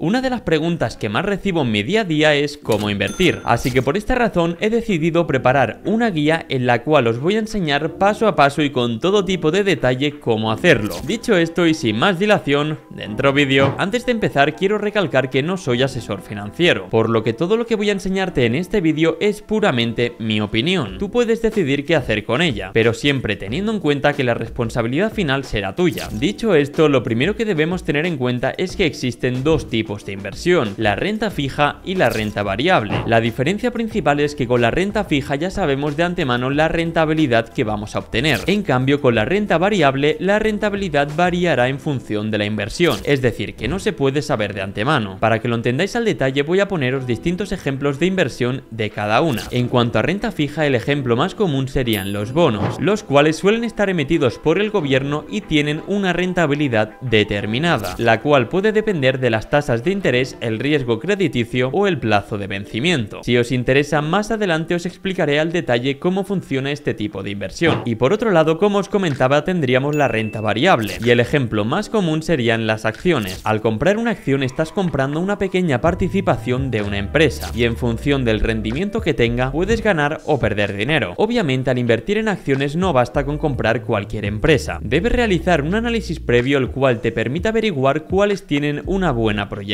Una de las preguntas que más recibo en mi día a día es cómo invertir, así que por esta razón he decidido preparar una guía en la cual os voy a enseñar paso a paso y con todo tipo de detalle cómo hacerlo. Dicho esto y sin más dilación, dentro vídeo. Antes de empezar quiero recalcar que no soy asesor financiero, por lo que todo lo que voy a enseñarte en este vídeo es puramente mi opinión. Tú puedes decidir qué hacer con ella, pero siempre teniendo en cuenta que la responsabilidad final será tuya. Dicho esto, lo primero que debemos tener en cuenta es que existen dos tipos de inversión, la renta fija y la renta variable. La diferencia principal es que con la renta fija ya sabemos de antemano la rentabilidad que vamos a obtener. En cambio, con la renta variable, la rentabilidad variará en función de la inversión, es decir, que no se puede saber de antemano. Para que lo entendáis al detalle, voy a poneros distintos ejemplos de inversión de cada una. En cuanto a renta fija, el ejemplo más común serían los bonos, los cuales suelen estar emitidos por el gobierno y tienen una rentabilidad determinada, la cual puede depender de las tasas de interés, el riesgo crediticio o el plazo de vencimiento. Si os interesa, más adelante os explicaré al detalle cómo funciona este tipo de inversión. Y por otro lado, como os comentaba, tendríamos la renta variable, y el ejemplo más común serían las acciones. Al comprar una acción estás comprando una pequeña participación de una empresa, y en función del rendimiento que tenga puedes ganar o perder dinero. Obviamente, al invertir en acciones no basta con comprar cualquier empresa. Debes realizar un análisis previo el cual te permite averiguar cuáles tienen una buena proyección,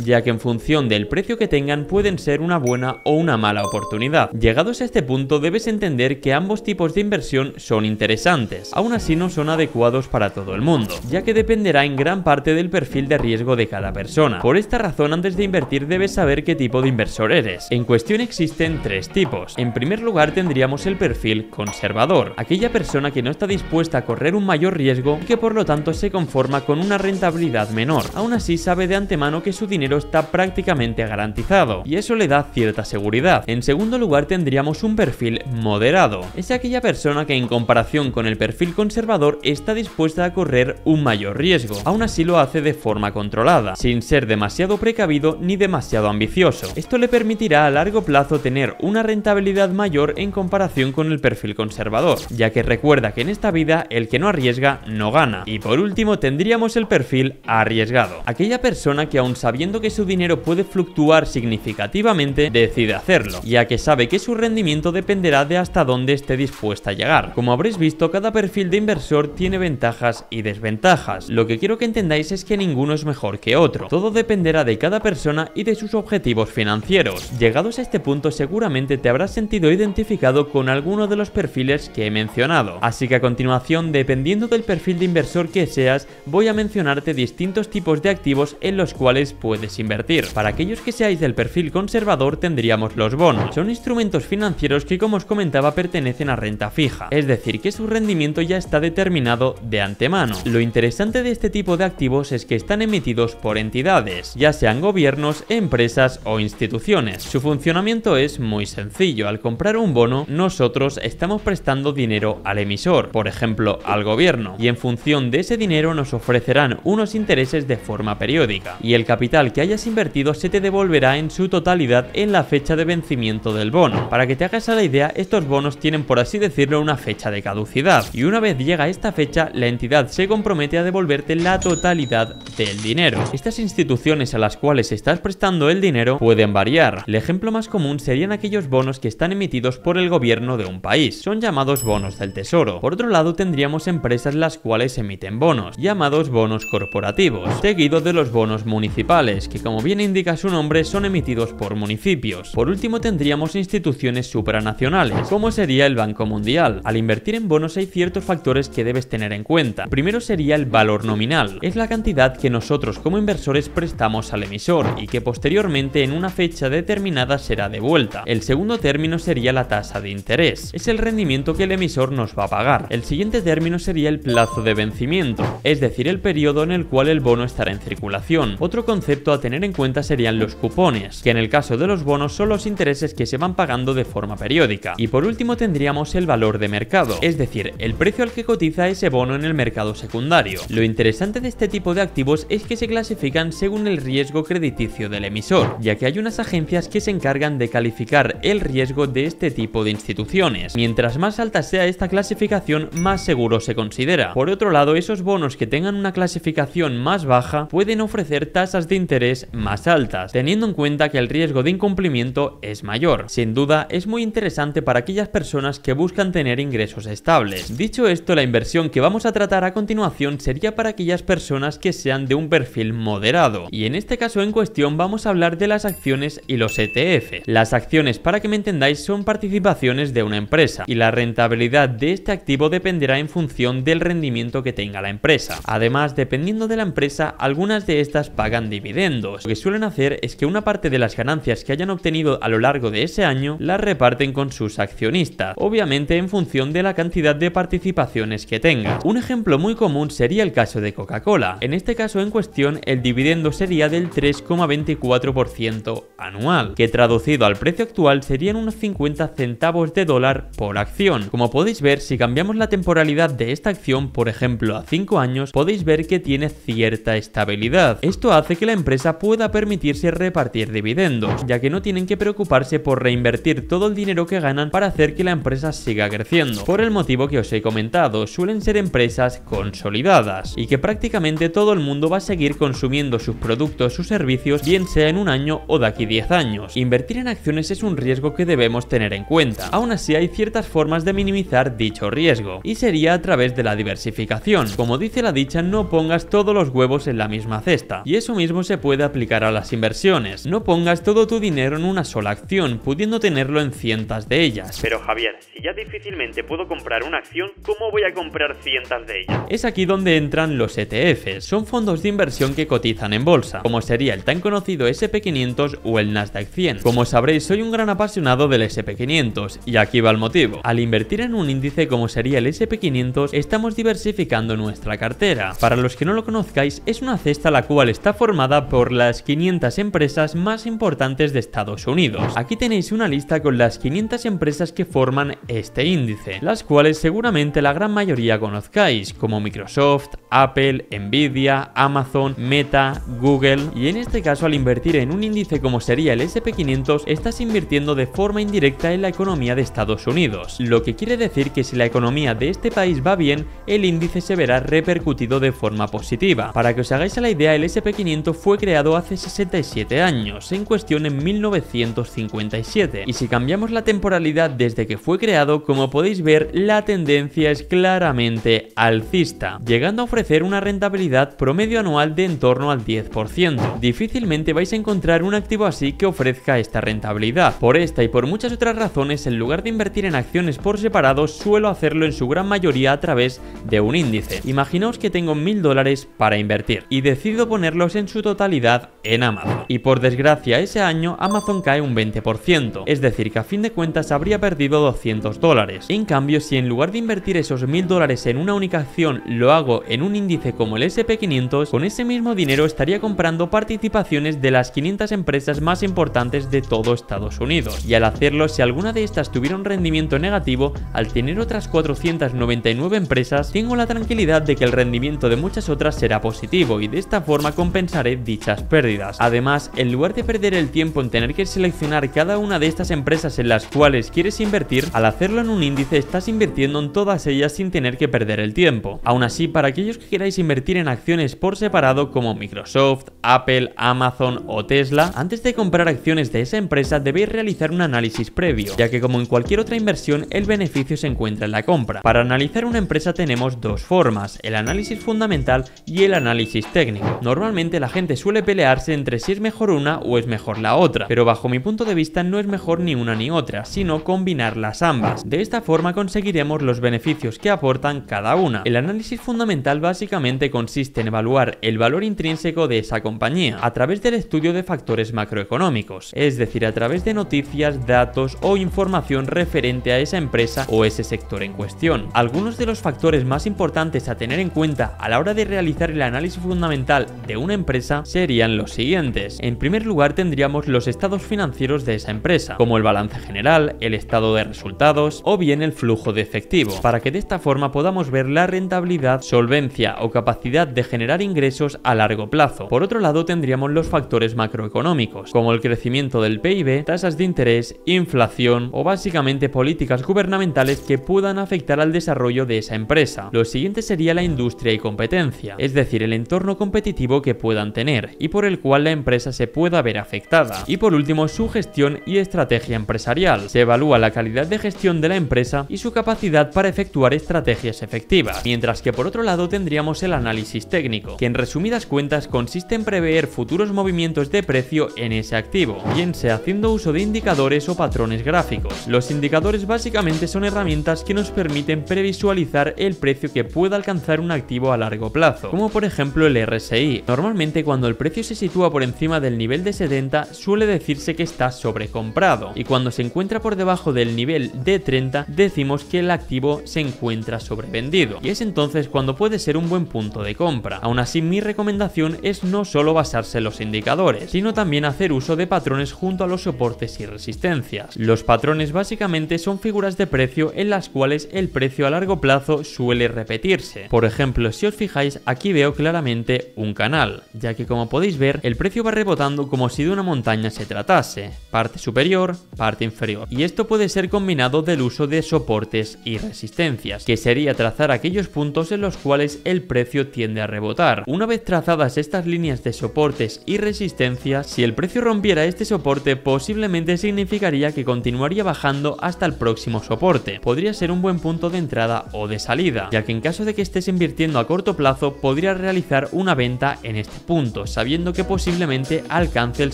ya que en función del precio que tengan pueden ser una buena o una mala oportunidad. Llegados a este punto debes entender que ambos tipos de inversión son interesantes, aún así no son adecuados para todo el mundo, ya que dependerá en gran parte del perfil de riesgo de cada persona. Por esta razón, antes de invertir debes saber qué tipo de inversor eres. En cuestión existen tres tipos. En primer lugar tendríamos el perfil conservador, aquella persona que no está dispuesta a correr un mayor riesgo y que por lo tanto se conforma con una rentabilidad menor. Aún así sabe de antemano que su dinero está prácticamente garantizado y eso le da cierta seguridad. En segundo lugar tendríamos un perfil moderado. Es aquella persona que en comparación con el perfil conservador está dispuesta a correr un mayor riesgo. Aún así lo hace de forma controlada, sin ser demasiado precavido ni demasiado ambicioso. Esto le permitirá a largo plazo tener una rentabilidad mayor en comparación con el perfil conservador, ya que recuerda que en esta vida el que no arriesga no gana. Y por último tendríamos el perfil arriesgado, aquella persona que aun sabiendo que su dinero puede fluctuar significativamente decide hacerlo, ya que sabe que su rendimiento dependerá de hasta dónde esté dispuesta a llegar. Como habréis visto, cada perfil de inversor tiene ventajas y desventajas. Lo que quiero que entendáis es que ninguno es mejor que otro, todo dependerá de cada persona y de sus objetivos financieros. Llegados a este punto seguramente te habrás sentido identificado con alguno de los perfiles que he mencionado, así que a continuación, dependiendo del perfil de inversor que seas, voy a mencionarte distintos tipos de activos en los cuales puedes invertir. Para aquellos que seáis del perfil conservador tendríamos los bonos. Son instrumentos financieros que, como os comentaba, pertenecen a renta fija, es decir, que su rendimiento ya está determinado de antemano. Lo interesante de este tipo de activos es que están emitidos por entidades, ya sean gobiernos, empresas o instituciones. Su funcionamiento es muy sencillo. Al comprar un bono, nosotros estamos prestando dinero al emisor, por ejemplo al gobierno, y en función de ese dinero nos ofrecerán unos intereses de forma periódica, y el capital que hayas invertido se te devolverá en su totalidad en la fecha de vencimiento del bono. Para que te hagas a la idea, estos bonos tienen, por así decirlo, una fecha de caducidad, y una vez llega esta fecha, la entidad se compromete a devolverte la totalidad del dinero. Estas instituciones a las cuales estás prestando el dinero pueden variar. El ejemplo más común serían aquellos bonos que están emitidos por el gobierno de un país, son llamados bonos del tesoro. Por otro lado tendríamos empresas las cuales emiten bonos, llamados bonos corporativos, seguido de los bonos municipales, que como bien indica su nombre son emitidos por municipios. Por último tendríamos instituciones supranacionales, como sería el Banco Mundial. Al invertir en bonos hay ciertos factores que debes tener en cuenta. Primero sería el valor nominal, es la cantidad que nosotros como inversores prestamos al emisor y que posteriormente en una fecha determinada será devuelta. El segundo término sería la tasa de interés, es el rendimiento que el emisor nos va a pagar. El siguiente término sería el plazo de vencimiento, es decir, el periodo en el cual el bono estará en circulación. Otro concepto a tener en cuenta serían los cupones, que en el caso de los bonos son los intereses que se van pagando de forma periódica. Y por último tendríamos el valor de mercado, es decir, el precio al que cotiza ese bono en el mercado secundario. Lo interesante de este tipo de activos es que se clasifican según el riesgo crediticio del emisor, ya que hay unas agencias que se encargan de calificar el riesgo de este tipo de instituciones. Mientras más alta sea esta clasificación, más seguro se considera. Por otro lado, esos bonos que tengan una clasificación más baja pueden ofrecer tasas tasas de interés más altas, teniendo en cuenta que el riesgo de incumplimiento es mayor. Sin duda, es muy interesante para aquellas personas que buscan tener ingresos estables. Dicho esto, la inversión que vamos a tratar a continuación sería para aquellas personas que sean de un perfil moderado, y en este caso en cuestión vamos a hablar de las acciones y los ETF. Las acciones, para que me entendáis, son participaciones de una empresa, y la rentabilidad de este activo dependerá en función del rendimiento que tenga la empresa. Además, dependiendo de la empresa, algunas de estas pagan dividendos. Lo que suelen hacer es que una parte de las ganancias que hayan obtenido a lo largo de ese año las reparten con sus accionistas, obviamente en función de la cantidad de participaciones que tenga. Un ejemplo muy común sería el caso de Coca-Cola. En este caso en cuestión, el dividendo sería del 3,24% anual, que traducido al precio actual serían unos 50 centavos de dólar por acción. Como podéis ver, si cambiamos la temporalidad de esta acción, por ejemplo a 5 años, podéis ver que tiene cierta estabilidad. Esto hace que la empresa pueda permitirse repartir dividendos, ya que no tienen que preocuparse por reinvertir todo el dinero que ganan para hacer que la empresa siga creciendo. Por el motivo que os he comentado, suelen ser empresas consolidadas y que prácticamente todo el mundo va a seguir consumiendo sus productos o servicios, bien sea en un año o de aquí 10 años. Invertir en acciones es un riesgo que debemos tener en cuenta. Aún así, hay ciertas formas de minimizar dicho riesgo, y sería a través de la diversificación. Como dice la dicha, no pongas todos los huevos en la misma cesta, y eso mismo se puede aplicar a las inversiones. No pongas todo tu dinero en una sola acción, pudiendo tenerlo en cientos de ellas. Pero Javier, si ya difícilmente puedo comprar una acción, ¿cómo voy a comprar cientos de ellas? Es aquí donde entran los ETFs. Son fondos de inversión que cotizan en bolsa, como sería el tan conocido SP500 o el Nasdaq 100. Como sabréis, soy un gran apasionado del SP500, y aquí va el motivo. Al invertir en un índice como sería el SP500, estamos diversificando nuestra cartera. Para los que no lo conozcáis, es una cesta la cual está formada por las 500 empresas más importantes de Estados Unidos. Aquí tenéis una lista con las 500 empresas que forman este índice, las cuales seguramente la gran mayoría conozcáis, como Microsoft, Apple, Nvidia, Amazon, Meta, Google. Y en este caso, al invertir en un índice como sería el SP500, estás invirtiendo de forma indirecta en la economía de Estados Unidos, lo que quiere decir que si la economía de este país va bien, el índice se verá repercutido de forma positiva. Para que os hagáis a la idea, el SP500 fue creado hace 67 años, en cuestión en 1957, y si cambiamos la temporalidad desde que fue creado, como podéis ver, la tendencia es claramente alcista, llegando a ofrecer una rentabilidad promedio anual de en torno al 10%. Difícilmente vais a encontrar un activo así que ofrezca esta rentabilidad. Por esta y por muchas otras razones, en lugar de invertir en acciones por separado, suelo hacerlo en su gran mayoría a través de un índice. Imaginaos que tengo 1000 dólares para invertir y decido ponerlos en su totalidad en Amazon. Y por desgracia, ese año Amazon cae un 20%, es decir, que a fin de cuentas habría perdido 200 dólares. En cambio, si en lugar de invertir esos 1000 dólares en una única acción, lo hago en un índice como el SP500, con ese mismo dinero estaría comprando participaciones de las 500 empresas más importantes de todo Estados Unidos. Y al hacerlo, si alguna de estas tuviera un rendimiento negativo, al tener otras 499 empresas, tengo la tranquilidad de que el rendimiento de muchas otras será positivo, y de esta forma compensaré dichas pérdidas. Además, en lugar de perder el tiempo en tener que seleccionar cada una de estas empresas en las cuales quieres invertir, al hacerlo en un índice estás invirtiendo en todas ellas sin tener que perder el tiempo. Aún así, para aquellos que queráis invertir en acciones por separado como Microsoft, Apple, Amazon o Tesla, antes de comprar acciones de esa empresa debéis realizar un análisis previo, ya que como en cualquier otra inversión, el beneficio se encuentra en la compra. Para analizar una empresa tenemos dos formas: el análisis fundamental y el análisis técnico. Normalmente la gente suele pelearse entre si es mejor una o es mejor la otra, pero bajo mi punto de vista no es mejor ni una ni otra, sino combinarlas ambas. De esta forma conseguiremos los beneficios que aportan cada una. El análisis fundamental básicamente consiste en evaluar el valor intrínseco de esa compañía a través del estudio de factores macroeconómicos, es decir, a través de noticias, datos o información referente a esa empresa o ese sector en cuestión. Algunos de los factores más importantes a tener en cuenta a la hora de realizar el análisis fundamental de una empresa serían los siguientes. En primer lugar, tendríamos los estados financieros de esa empresa, como el balance general, el estado de resultados o bien el flujo de efectivo, para que de esta forma podamos ver la rentabilidad, solvencia o capacidad de generar ingresos a largo plazo. Por otro lado, tendríamos los factores macroeconómicos, como el crecimiento del PIB, tasas de interés, inflación o básicamente políticas gubernamentales que puedan afectar al desarrollo de esa empresa. Lo siguiente sería la industria y competencia, es decir, el entorno competitivo que puede puedan tener y por el cual la empresa se pueda ver afectada. Y por último, su gestión y estrategia empresarial. Se evalúa la calidad de gestión de la empresa y su capacidad para efectuar estrategias efectivas. Mientras que por otro lado tendríamos el análisis técnico, que en resumidas cuentas consiste en prever futuros movimientos de precio en ese activo, bien sea haciendo uso de indicadores o patrones gráficos. Los indicadores básicamente son herramientas que nos permiten previsualizar el precio que pueda alcanzar un activo a largo plazo, como por ejemplo el RSI. Normalmente cuando el precio se sitúa por encima del nivel de 70 suele decirse que está sobrecomprado, y cuando se encuentra por debajo del nivel de 30 decimos que el activo se encuentra sobrevendido, y es entonces cuando puede ser un buen punto de compra. Aún así, mi recomendación es no solo basarse en los indicadores, sino también hacer uso de patrones junto a los soportes y resistencias. Los patrones básicamente son figuras de precio en las cuales el precio a largo plazo suele repetirse. Por ejemplo, si os fijáis, aquí veo claramente un canal, ya que como podéis ver, el precio va rebotando como si de una montaña se tratase, parte superior, parte inferior, y esto puede ser combinado del uso de soportes y resistencias, que sería trazar aquellos puntos en los cuales el precio tiende a rebotar. Una vez trazadas estas líneas de soportes y resistencias, si el precio rompiera este soporte, posiblemente significaría que continuaría bajando hasta el próximo soporte. Podría ser un buen punto de entrada o de salida, ya que en caso de que estés invirtiendo a corto plazo, podrías realizar una venta en este punto, sabiendo que posiblemente alcance el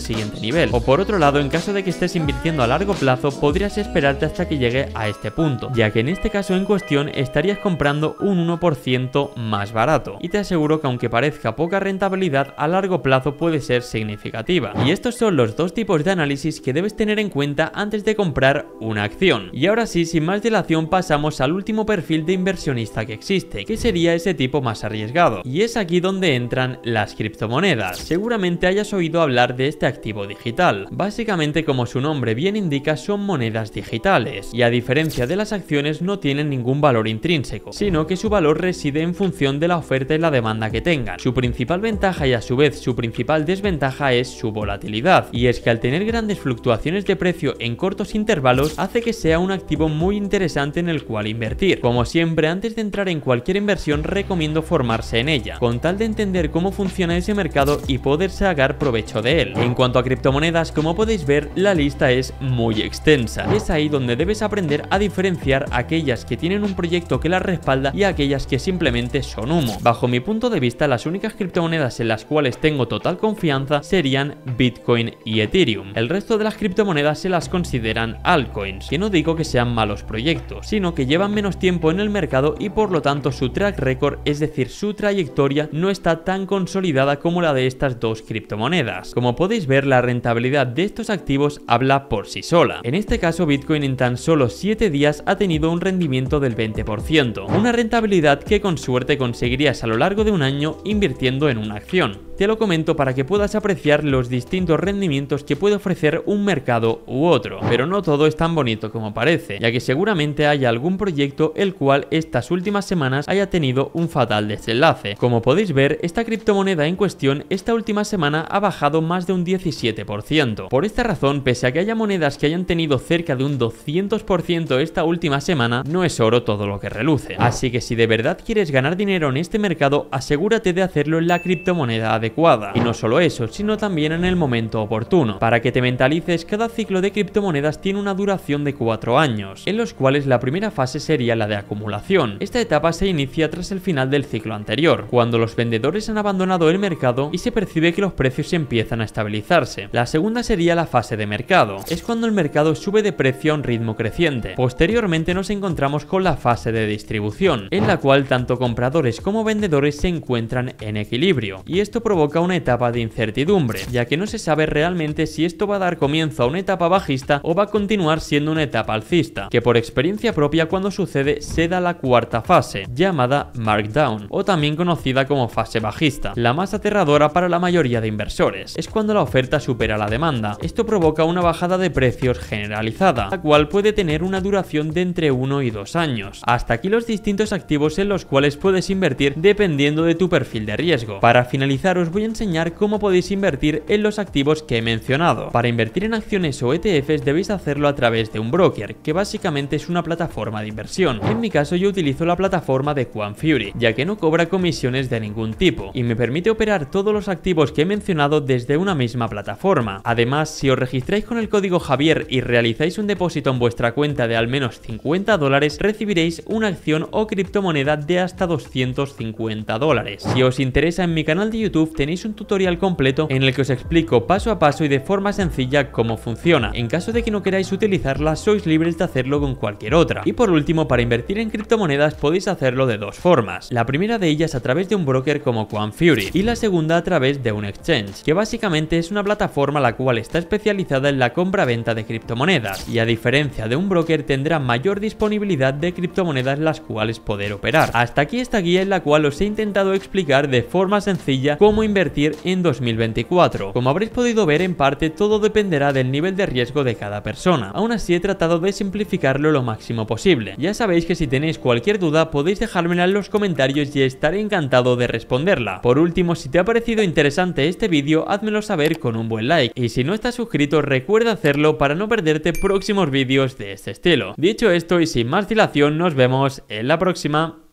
siguiente nivel. O por otro lado, en caso de que estés invirtiendo a largo plazo, podrías esperarte hasta que llegue a este punto, ya que en este caso en cuestión estarías comprando un 1% más barato, y te aseguro que aunque parezca poca rentabilidad, a largo plazo puede ser significativa. Y estos son los dos tipos de análisis que debes tener en cuenta antes de comprar una acción. Y ahora sí, sin más dilación, pasamos al último perfil de inversionista que existe, que sería ese tipo más arriesgado, y es aquí donde entran las criptomonedas. Seguramente hayas oído hablar de este activo digital. Básicamente, como su nombre bien indica, son monedas digitales, y a diferencia de las acciones no tienen ningún valor intrínseco, sino que su valor reside en función de la oferta y la demanda que tengan. Su principal ventaja y a su vez su principal desventaja es su volatilidad, y es que al tener grandes fluctuaciones de precio en cortos intervalos hace que sea un activo muy interesante en el cual invertir. Como siempre, antes de entrar en cualquier inversión recomiendo formarse en ella, con tal de entender cómo funciona ese mercado y poder sacar provecho de él. En cuanto a criptomonedas, como podéis ver, la lista es muy extensa. Es ahí donde debes aprender a diferenciar aquellas que tienen un proyecto que las respalda y aquellas que simplemente son humo. Bajo mi punto de vista, las únicas criptomonedas en las cuales tengo total confianza serían Bitcoin y Ethereum. El resto de las criptomonedas se las consideran altcoins, que no digo que sean malos proyectos, sino que llevan menos tiempo en el mercado y por lo tanto su track record, es decir, su trayectoria, no está tan consolidada como la de estas dos criptomonedas. Como podéis ver, la rentabilidad de estos activos habla por sí sola. En este caso, Bitcoin en tan solo 7 días ha tenido un rendimiento del 20%, una rentabilidad que con suerte conseguirías a lo largo de un año invirtiendo en una acción. Te lo comento para que puedas apreciar los distintos rendimientos que puede ofrecer un mercado u otro, pero no todo es tan bonito como parece, ya que seguramente haya algún proyecto el cual estas últimas semanas haya tenido un fatal desenlace. Como podéis ver, esta criptomoneda en cuestión esta última semana ha bajado más de un 17%. Por esta razón, pese a que haya monedas que hayan tenido cerca de un 200% esta última semana, no es oro todo lo que reluce. Así que si de verdad quieres ganar dinero en este mercado, asegúrate de hacerlo en la criptomoneda adecuada. Y no solo eso, sino también en el momento oportuno. Para que te mentalices, cada ciclo de criptomonedas tiene una duración de 4 años, en los cuales la primera fase sería la de acumulación. Esta etapa se inicia tras el final del ciclo anterior, cuando los vendedores han abandonado el mercado y se percibe que los precios empiezan a estabilizarse. La segunda sería la fase de mercado. Es cuando el mercado sube de precio a un ritmo creciente. Posteriormente nos encontramos con la fase de distribución, en la cual tanto compradores como vendedores se encuentran en equilibrio, y esto provoca una etapa de incertidumbre, ya que no se sabe realmente si esto va a dar comienzo a una etapa bajista o va a continuar siendo una etapa alcista, que por experiencia propia cuando sucede se da la cuarta fase, llamada markdown, o también conocida como fase bajista, la más aterradora para la mayoría de inversores. Es cuando la oferta supera la demanda. Esto provoca una bajada de precios generalizada, la cual puede tener una duración de entre 1 y 2 años. Hasta aquí los distintos activos en los cuales puedes invertir dependiendo de tu perfil de riesgo. Para finalizar, os voy a enseñar cómo podéis invertir en los activos que he mencionado. Para invertir en acciones o ETFs debéis hacerlo a través de un broker, que básicamente es una plataforma de inversión. En mi caso yo utilizo la plataforma de QuantFury, ya que no cobra comisiones de ningún tipo y me permite operar operar todos los activos que he mencionado desde una misma plataforma. Además, si os registráis con el código Javier y realizáis un depósito en vuestra cuenta de al menos $50, recibiréis una acción o criptomoneda de hasta $250. Si os interesa, en mi canal de YouTube tenéis un tutorial completo en el que os explico paso a paso y de forma sencilla cómo funciona. En caso de que no queráis utilizarla, sois libres de hacerlo con cualquier otra. Y por último, para invertir en criptomonedas podéis hacerlo de dos formas. La primera de ellas a través de un broker como QuantFury y la segunda a través de un exchange, que básicamente es una plataforma la cual está especializada en la compra-venta de criptomonedas, y a diferencia de un broker tendrá mayor disponibilidad de criptomonedas las cuales poder operar. Hasta aquí esta guía en la cual os he intentado explicar de forma sencilla cómo invertir en 2024. Como habréis podido ver, en parte todo dependerá del nivel de riesgo de cada persona. Aún así he tratado de simplificarlo lo máximo posible. Ya sabéis que si tenéis cualquier duda podéis dejármela en los comentarios y estaré encantado de responderla. Por último, si te ha parecido interesante este vídeo, házmelo saber con un buen like, y si no estás suscrito recuerda hacerlo para no perderte próximos vídeos de este estilo. Dicho esto y sin más dilación, nos vemos en la próxima.